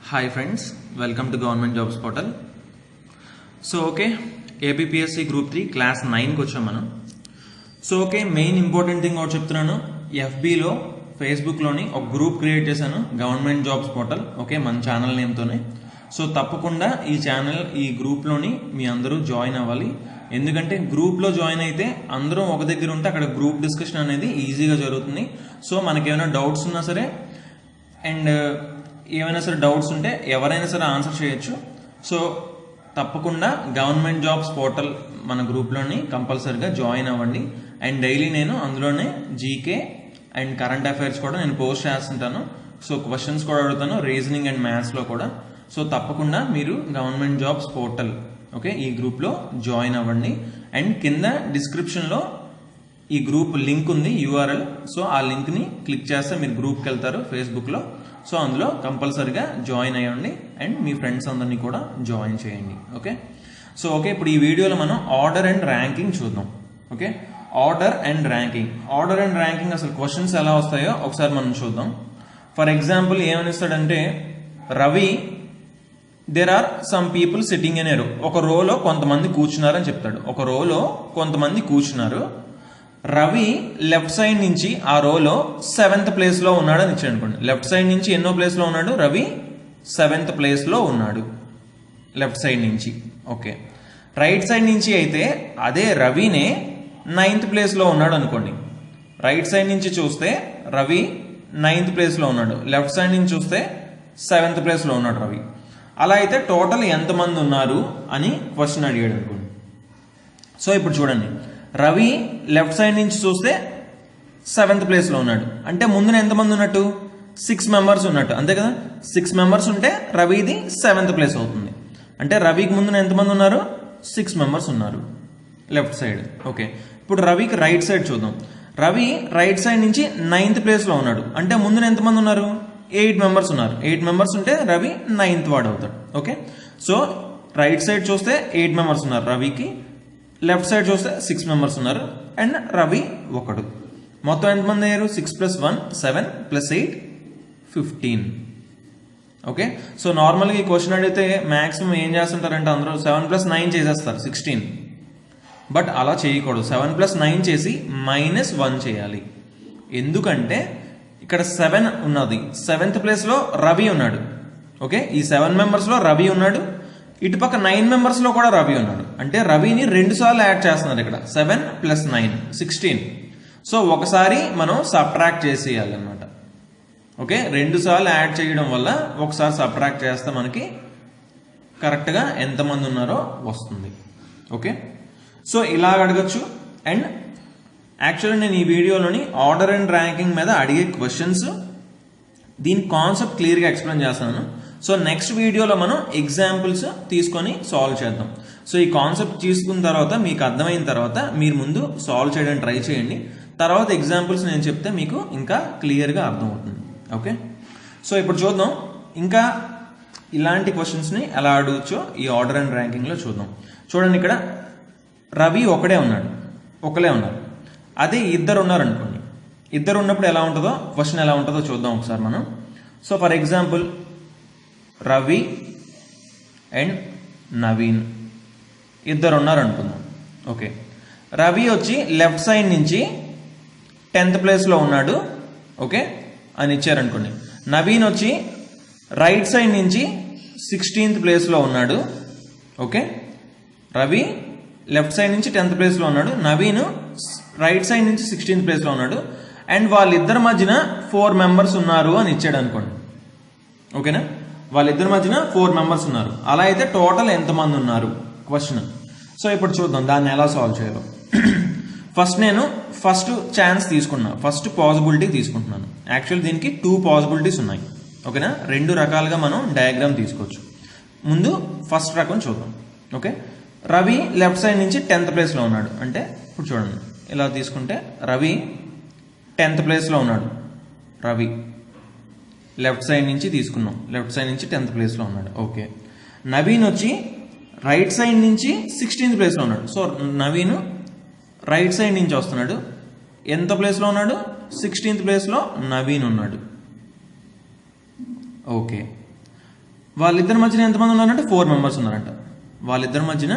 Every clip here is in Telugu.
Hi friends, welcome to Government Jobs Portal. So okay, APPSC Group 3 Class 9 వచ్చాం మనం. So okay, main important thing ఒకటి చెప్తున్నాను. FBలో ఫేస్బుక్లోని ఒక గ్రూప్ క్రియేట్ చేశాను, గవర్నమెంట్ జాబ్స్ పోర్టల్. ఓకే, మన ఛానల్ నేమ్తోనే. సో తప్పకుండా ఈ గ్రూప్లోని మీ అందరూ జాయిన్ అవ్వాలి. ఎందుకంటే గ్రూప్లో జాయిన్ అయితే అందరం ఒక దగ్గర ఉంటే అక్కడ గ్రూప్ డిస్కషన్ అనేది ఈజీగా జరుగుతుంది. సో మనకి ఏమైనా డౌట్స్ ఉన్నా సరే అండ్ ఏమైనా సరే డౌట్స్ ఉంటే ఎవరైనా సరే ఆన్సర్ చేయొచ్చు. సో తప్పకుండా గవర్నమెంట్ జాబ్స్ పోర్టల్ మన గ్రూప్లోని కంపల్సరీగా జాయిన్ అవ్వండి. అండ్ డైలీ నేను అందులోనే జీకే అండ్ కరెంట్ అఫైర్స్ కూడా నేను పోస్ట్ చేస్తుంటాను. సో క్వశ్చన్స్ కూడా అడుగుతాను, రీజనింగ్ అండ్ మ్యాథ్స్లో కూడా. సో తప్పకుండా మీరు గవర్నమెంట్ జాబ్స్ పోర్టల్ ఓకే ఈ గ్రూప్లో జాయిన్ అవ్వండి. అండ్ కింద డిస్క్రిప్షన్లో ఈ గ్రూప్ లింక్ ఉంది, URL. సో ఆ లింక్ని క్లిక్ చేస్తే మీరు గ్రూప్కి వెళ్తారు ఫేస్బుక్లో. సో అందులో కంపల్సరీగా జాయిన్ అయ్యండి అండ్ మీ ఫ్రెండ్స్ అందరినీ కూడా జాయిన్ చేయండి. ఓకే, సో ఓకే, ఇప్పుడు ఈ వీడియోలో మనం ఆర్డర్ అండ్ ర్యాంకింగ్ చూద్దాం. ఓకే, ఆర్డర్ అండ్ ర్యాంకింగ్ అసలు క్వశ్చన్స్ ఎలా వస్తాయో ఒకసారి మనం చూద్దాం. ఫర్ ఎగ్జాంపుల్ ఏమనిస్తాడంటే, Ravi there are some people sitting in a row. ఒక రోలో కొంతమంది కూర్చున్నారని చెప్తాడు. ఒక రోలో కొంతమంది కూర్చున్నారు. రవి లెఫ్ట్ సైడ్ నుంచి ఆ రోలో 7th ప్లేస్లో ఉన్నాడు అని ఇచ్చాడు అనుకోండి. లెఫ్ట్ సైడ్ నుంచి ఎన్నో ప్లేస్లో ఉన్నాడు? రవి 7th ప్లేస్లో ఉన్నాడు లెఫ్ట్ సైడ్ నుంచి. ఓకే, రైట్ సైడ్ నుంచి అయితే అదే రవినే 9th ప్లేస్లో ఉన్నాడు అనుకోండి. రైట్ సైడ్ నుంచి చూస్తే రవి 9th ప్లేస్లో ఉన్నాడు, లెఫ్ట్ సైడ్ నుంచి చూస్తే 7th ప్లేస్లో ఉన్నాడు రవి. అలా అయితే టోటల్ ఎంతమంది ఉన్నారు అని క్వశ్చన్ అడిగాడు అనుకోండి. సో ఇప్పుడు చూడండి, రవి లెఫ్ట్ సైడ్ నుంచి చూస్తే 7th ప్లేస్లో ఉన్నాడు. అంటే ముందున ఎంతమంది ఉన్నట్టు? 6 మెంబర్స్ ఉన్నట్టు, అంతే కదా. 6 మెంబర్స్ ఉంటే రవిది 7th ప్లేస్ అవుతుంది. అంటే రవికి ముందున ఎంతమంది ఉన్నారు? 6 మెంబర్స్ ఉన్నారు లెఫ్ట్ సైడ్. ఓకే, ఇప్పుడు రవికి రైట్ సైడ్ చూద్దాం. రవి రైట్ సైడ్ నుంచి 9th ప్లేస్లో ఉన్నాడు. అంటే ముందున ఎంతమంది ఉన్నారు? 8 మెంబర్స్ ఉన్నారు. 8 మెంబర్స్ ఉంటే రవి 9th వాడు అవుతాడు. ఓకే, సో రైట్ సైడ్ చూస్తే 8 మెంబర్స్ ఉన్నారు రవికి, లెఫ్ట్ సైడ్ చూస్తే 6 మెంబర్స్ ఉన్నారు అండ్ రవి ఒకడు. మొత్తం ఎంతమంది అయ్యారు? 6 + 1 7 + 8 15. ఓకే, సో నార్మల్గా ఈ క్వశ్చన్ అడిగితే మ్యాక్సిమం ఏం చేస్తుంటారంటే అందరూ 7 + 9 చేసేస్తారు 16. బట్ అలా చేయకూడదు. 7 + 9 చేసి -1 చేయాలి. ఎందుకంటే ఇక్కడ 7 ఉన్నది, 7th ప్లేస్లో రవి ఉన్నాడు. ఓకే, ఈ 7 మెంబర్స్లో రవి ఉన్నాడు, ఇటుపక్క 9 మెంబర్స్లో కూడా రవి ఉన్నాడు. అంటే రవిని 2 సార్లు యాడ్ చేస్తున్నారు ఇక్కడ. 7 + 9 16. సో ఒకసారి మనం సబ్ట్రాక్ట్ చేసేయాలి అనమాట. ఓకే, 2 సార్లు యాడ్ చేయడం వల్ల ఒకసారి సబ్ట్రాక్ట్ చేస్తే మనకి కరెక్ట్గా ఎంతమంది ఉన్నారో వస్తుంది. ఓకే, సో ఇలా అడగచ్చు. అండ్ యాక్చువల్లీ నేను ఈ వీడియోలోని ఆర్డర్ అండ్ ర్యాంకింగ్ మీద అడిగే క్వశ్చన్స్, దీని కాన్సెప్ట్ క్లియర్గా ఎక్స్ప్లెయిన్ చేస్తాను. సో నెక్స్ట్ వీడియోలో మనం ఎగ్జాంపుల్స్ తీసుకొని సాల్వ్ చేద్దాం. సో ఈ కాన్సెప్ట్ తీసుకున్న తర్వాత మీకు అర్థమైన తర్వాత మీరు ముందు సాల్వ్ చేయడానికి ట్రై చేయండి. తర్వాత ఎగ్జాంపుల్స్ నేను చెప్తే మీకు ఇంకా క్లియర్గా అర్థమవుతుంది. ఓకే, సో ఇప్పుడు చూద్దాం ఇంకా ఇలాంటి క్వశ్చన్స్ని ఎలా అడగచ్చో ఈ ఆర్డర్ అండ్ ర్యాంకింగ్లో చూద్దాం. చూడండి, ఇక్కడ రవి ఒకరే ఉన్నారు. అదే ఇద్దరు ఉన్నారనుకోండి. ఇద్దరు ఉన్నప్పుడు ఎలా ఉంటుందో క్వశ్చన్ ఎలా ఉంటుందో చూద్దాం ఒకసారి మనం. So for example Ravi and Naveen ఇద్దరు ఉన్నారు అనుకుందాం. ఓకే, రవి వచ్చి లెఫ్ట్ సైడ్ నుంచి 10th ప్లేస్లో ఉన్నాడు. ఓకే అని ఇచ్చారనుకోండి. నవీన్ వచ్చి రైట్ సైడ్ నుంచి 16th ప్లేస్లో ఉన్నాడు. ఓకే, రవి లెఫ్ట్ సైడ్ నుంచి 10th ప్లేస్లో ఉన్నాడు, నవీన్ రైట్ సైడ్ నుంచి 16th ప్లేస్లో ఉన్నాడు. అండ్ వాళ్ళిద్దరి మధ్యన 4 మెంబర్స్ ఉన్నారు అని ఇచ్చాడు అనుకోండి. ఓకేనా, వాళ్ళిద్దరి మధ్యన 4 మెంబర్స్ ఉన్నారు. అలా అయితే టోటల్ ఎంతమంది ఉన్నారు క్వశ్చన్. సో ఇప్పుడు చూద్దాం దాన్ని ఎలా సాల్వ్ చేయాలో. ఫస్ట్ ఛాన్స్ తీసుకున్నాను, ఫస్ట్ పాసిబిలిటీ తీసుకుంటున్నాను. యాక్చువల్ దీనికి 2 పాసిబిలిటీస్ ఉన్నాయి. ఓకేనా, 2 రకాలుగా మనం డయాగ్రామ్ తీసుకోవచ్చు. ముందు ఫస్ట్ రకం చూద్దాం. ఓకే, రవి లెఫ్ట్ సైడ్ నుంచి 10th ప్లేస్లో ఉన్నాడు. అంటే ఇప్పుడు చూడండి, ఇలా తీసుకుంటే రవి 10th ప్లేస్లో ఉన్నాడు. రవి లెఫ్ట్ సైడ్ నుంచి తీసుకున్నాం, లెఫ్ట్ సైడ్ నుంచి 10th ప్లేస్లో ఉన్నాడు. ఓకే, నవీన్ వచ్చి రైట్ సైడ్ నుంచి 16th ప్లేస్లో ఉన్నాడు. సో నవీన్ రైట్ సైడ్ నుంచి వస్తున్నాడు. ఎంత ప్లేస్లో ఉన్నాడు? 16th ప్లేస్లో నవీన్ ఉన్నాడు. ఓకే, వాళ్ళిద్దరి మధ్యన ఎంతమంది ఉన్నారంటే 4 మెంబర్స్ ఉన్నారంట. వాళ్ళిద్దరి మధ్యన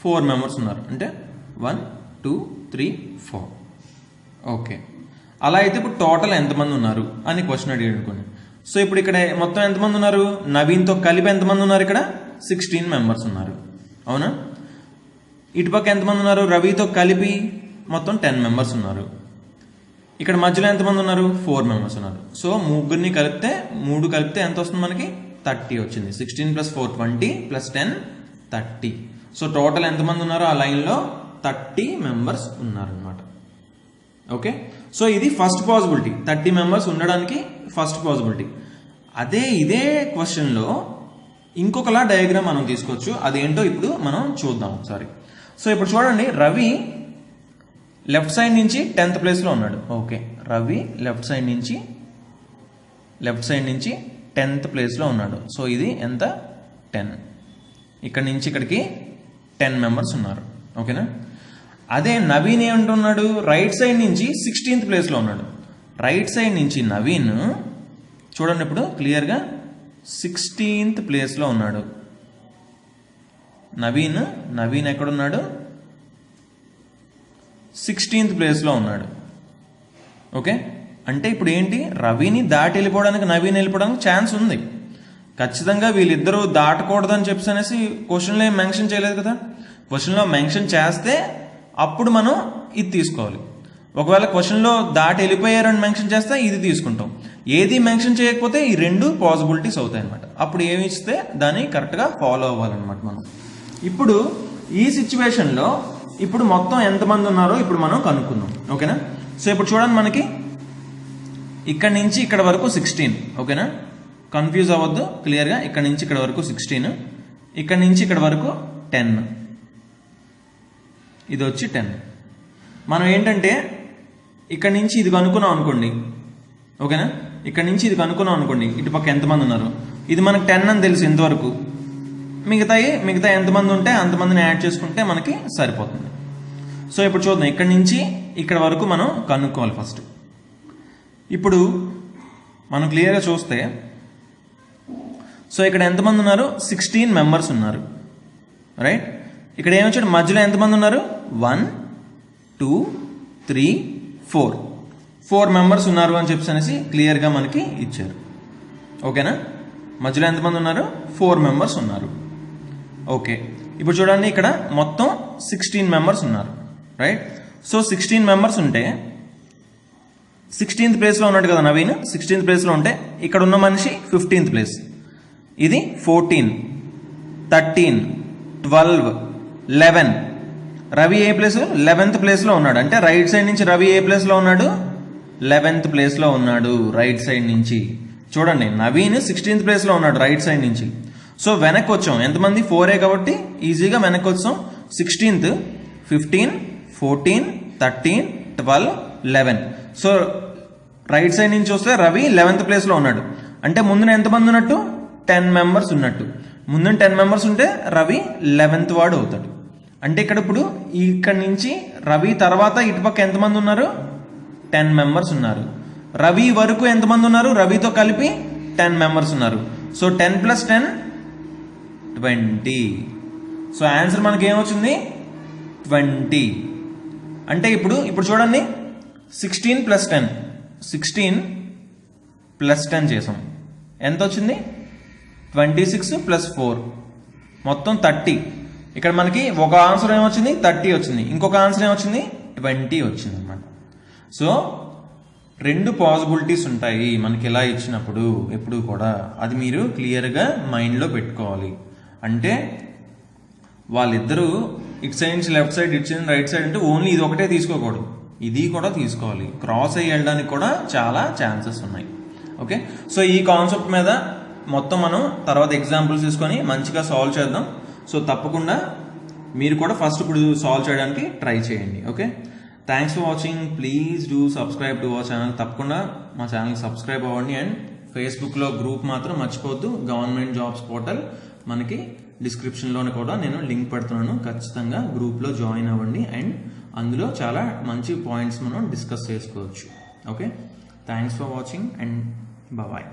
4 మెంబర్స్ ఉన్నారు. అంటే 1 2 3 4. ఓకే, అలా అయితే ఇప్పుడు టోటల్ ఎంతమంది ఉన్నారు అని క్వశ్చన్ అడిగాడు అనుకోండి. సో ఇప్పుడు ఇక్కడ మొత్తం ఎంతమంది ఉన్నారు, నవీన్తో కలిపి ఎంతమంది ఉన్నారు, ఇక్కడ 16 మెంబర్స్ ఉన్నారు. అవునా? ఇటుపక్క ఎంతమంది ఉన్నారు, రవితో కలిపి మొత్తం 10 మెంబర్స్ ఉన్నారు. ఇక్కడ మధ్యలో ఎంతమంది ఉన్నారు, 4 మెంబర్స్ ఉన్నారు. సో ముగ్గురిని కలిపితే 3 కలిపితే ఎంత వస్తుంది మనకి, 30 వచ్చింది. 16 + 4 20 + 10 30. సో టోటల్ ఎంతమంది ఉన్నారు ఆ లైన్లో, 30 మెంబర్స్ ఉన్నారనమాట. ఓకే, సో ఇది ఫస్ట్ పాసిబిలిటీ, 30 మెంబర్స్ ఉండడానికి ఫస్ట్ పాసిబిలిటీ. ఇదే క్వశ్చన్లో ఇంకొకలా డయాగ్రామ్ మనం తీసుకోవచ్చు. అదేంటో ఇప్పుడు మనం చూద్దాం ఒకసారి. సో ఇప్పుడు చూడండి, రవి లెఫ్ట్ సైడ్ నుంచి 10th ప్లేస్లో ఉన్నాడు. ఓకే, రవి లెఫ్ట్ సైడ్ నుంచి 10th ప్లేస్లో ఉన్నాడు. సో ఇది ఎంత, 10. ఇక్కడ నుంచి ఇక్కడికి 10 మెంబర్స్ ఉన్నారు. ఓకేనా? అదే నవీన్ ఏమంటున్నాడు, రైట్ సైడ్ నుంచి 16th ప్లేస్లో ఉన్నాడు. రైట్ సైడ్ నుంచి నవీన్ చూడండి ఇప్పుడు క్లియర్గా 16th ప్లేస్లో ఉన్నాడు. నవీన్ ఎక్కడున్నాడు, 16th ప్లేస్లో ఉన్నాడు. ఓకే, అంటే ఇప్పుడు ఏంటి, రవిని దాటి వెళ్ళిపోవడానికి నవీన్ వెళ్ళిపోవడానికి ఛాన్స్ ఉంది. ఖచ్చితంగా వీళ్ళిద్దరూ దాటకూడదని చెప్పి అనేసి క్వశ్చన్లో ఏం మెన్షన్ చేయలేదు కదా. క్వశ్చన్లో మెన్షన్ చేస్తే అప్పుడు మనం ఇది తీసుకోవాలి. ఒకవేళ క్వశ్చన్లో దాటి వెళ్ళిపోయారని మెన్షన్ చేస్తే ఇది తీసుకుంటాం. ఏది మెన్షన్ చేయకపోతే ఈ 2 పాసిబిలిటీస్ అవుతాయి అనమాట. అప్పుడు ఏమి ఇస్తే దాన్ని కరెక్ట్గా ఫాలో అవ్వాలన్నమాట మనం. ఇప్పుడు ఈ సిచ్యువేషన్లో ఇప్పుడు మొత్తం ఎంతమంది ఉన్నారో ఇప్పుడు మనం కనుక్కుందాం. ఓకేనా? సో ఇప్పుడు చూడండి, మనకి ఇక్కడ నుంచి ఇక్కడ వరకు 16. ఓకేనా? కన్ఫ్యూజ్ అవ్వద్దు, క్లియర్గా ఇక్కడ నుంచి ఇక్కడ వరకు 16, ఇక్కడ నుంచి ఇక్కడ వరకు 10, ఇది వచ్చి 10. మనం ఏంటంటే ఇక్కడ నుంచి ఇది కనుక్కున్నాం అనుకోండి. ఓకేనా? ఇక్కడ నుంచి ఇది కనుక్కున్నాం అనుకోండి, ఇటుపక్క ఎంతమంది ఉన్నారు, ఇది మనకు 10 అని తెలుసు ఇంతవరకు. మిగతా ఎంతమంది ఉంటే అంతమందిని యాడ్ చేసుకుంటే మనకి సరిపోతుంది. సో ఇప్పుడు చూద్దాం, ఇక్కడ నుంచి ఇక్కడ వరకు మనం కనుక్కోవాలి ఫస్ట్. ఇప్పుడు మనం క్లియర్గా చూస్తే, సో ఇక్కడ ఎంతమంది ఉన్నారు, 16 మెంబర్స్ ఉన్నారు. రైట్? ఇక్కడ ఏమొచ్చాడు, మధ్యలో ఎంతమంది ఉన్నారు, 1 2 3 4 మెంబర్స్ ఉన్నారు అని చెప్పి అనేసి క్లియర్గా మనకి ఇచ్చారు. ఓకేనా? మధ్యలో ఎంతమంది ఉన్నారు, 4 మెంబర్స్ ఉన్నారు. ఓకే, ఇప్పుడు చూడండి, ఇక్కడ మొత్తం 16 మెంబర్స్ ఉన్నారు. రైట్? సో 16 మెంబర్స్ ఉంటే 16th ప్లేస్లో ఉన్నాడు కదా నవీన్, 16th ప్లేస్లో ఉంటే ఇక్కడ ఉన్న మనిషి 15th ప్లేస్, ఇది 14 13 12 11. రవి ఏ ప్లేస్, 11th ప్లేస్లో ఉన్నాడు. అంటే రైట్ సైడ్ నుంచి రవి ఏ ప్లేస్లో ఉన్నాడు, 11th ప్లేస్లో ఉన్నాడు రైట్ సైడ్ నుంచి. చూడండి, నవీన్ 16th ప్లేస్లో ఉన్నాడు రైట్ సైడ్ నుంచి. సో వెనక్కి వచ్చాం, ఎంతమంది, 4 కాబట్టి ఈజీగా వెనక్కి వచ్చాం. 16th 15 14 13 12 11. సో రైట్ సైడ్ నుంచి వస్తే రవి 11th ప్లేస్లో ఉన్నాడు. అంటే ముందున ఎంతమంది ఉన్నట్టు, 10 మెంబర్స్ ఉన్నట్టు. ముందున 10 మెంబర్స్ ఉంటే రవి 11th వాడు అవుతాడు. అంటే ఇక్కడ ఇప్పుడు ఇక్కడ నుంచి రవి తర్వాత ఇటుపక్క ఎంతమంది ఉన్నారు, 10 మెంబర్స్ ఉన్నారు. రవి వరకు ఎంతమంది ఉన్నారు, రవితో కలిపి 10 మెంబర్స్ ఉన్నారు. సో 10 + 10 20. సో ఆన్సర్ మనకి ఏమొచ్చింది, 20. అంటే ఇప్పుడు చూడండి, 16 + 10 16 + 10 చేసాం, ఎంత వచ్చింది, 26 + 4 మొత్తం 30. ఇక్కడ మనకి ఒక ఆన్సర్ ఏమొచ్చింది, 30 వచ్చింది, ఇంకొక ఆన్సర్ ఏమొచ్చింది, 20 వచ్చింది అనమాట. సో 2 పాసిబిలిటీస్ ఉంటాయి మనకి ఇలా ఇచ్చినప్పుడు ఎప్పుడు కూడా. అది మీరు క్లియర్గా మైండ్లో పెట్టుకోవాలి. అంటే వాళ్ళిద్దరూ ఇటు సైడ్ నుంచి లెఫ్ట్ సైడ్, ఇటు సైడ్ రైట్ సైడ్ అంటే ఓన్లీ ఇది ఒకటే తీసుకోకూడదు, ఇది కూడా తీసుకోవాలి. క్రాస్ అయ్యి వెళ్ళడానికి కూడా చాలా ఛాన్సెస్ ఉన్నాయి. ఓకే, సో ఈ కాన్సెప్ట్ మీద మొత్తం మనం తర్వాత ఎగ్జాంపుల్స్ తీసుకొని మంచిగా సాల్వ్ చేద్దాం. సో తప్పకుండా మీరు కూడా ఫస్ట్ ఇప్పుడు సాల్వ్ చేయడానికి ట్రై చేయండి. Okay, thanks for watching. Please do subscribe to our channel. తప్పకుండా మా ఛానల్కి సబ్స్క్రైబ్ అవ్వండి. అండ్ ఫేస్బుక్లో గ్రూప్ మాత్రం మర్చిపోవద్దు, గవర్నమెంట్ జాబ్స్ పోర్టల్. మనకి డిస్క్రిప్షన్లోనే కూడా నేను లింక్ పెడుతున్నాను, ఖచ్చితంగా గ్రూప్లో జాయిన్ అవ్వండి. అండ్ అందులో చాలా మంచి పాయింట్స్ మనం డిస్కస్ చేసుకోవచ్చు. Okay, thanks for watching and bye.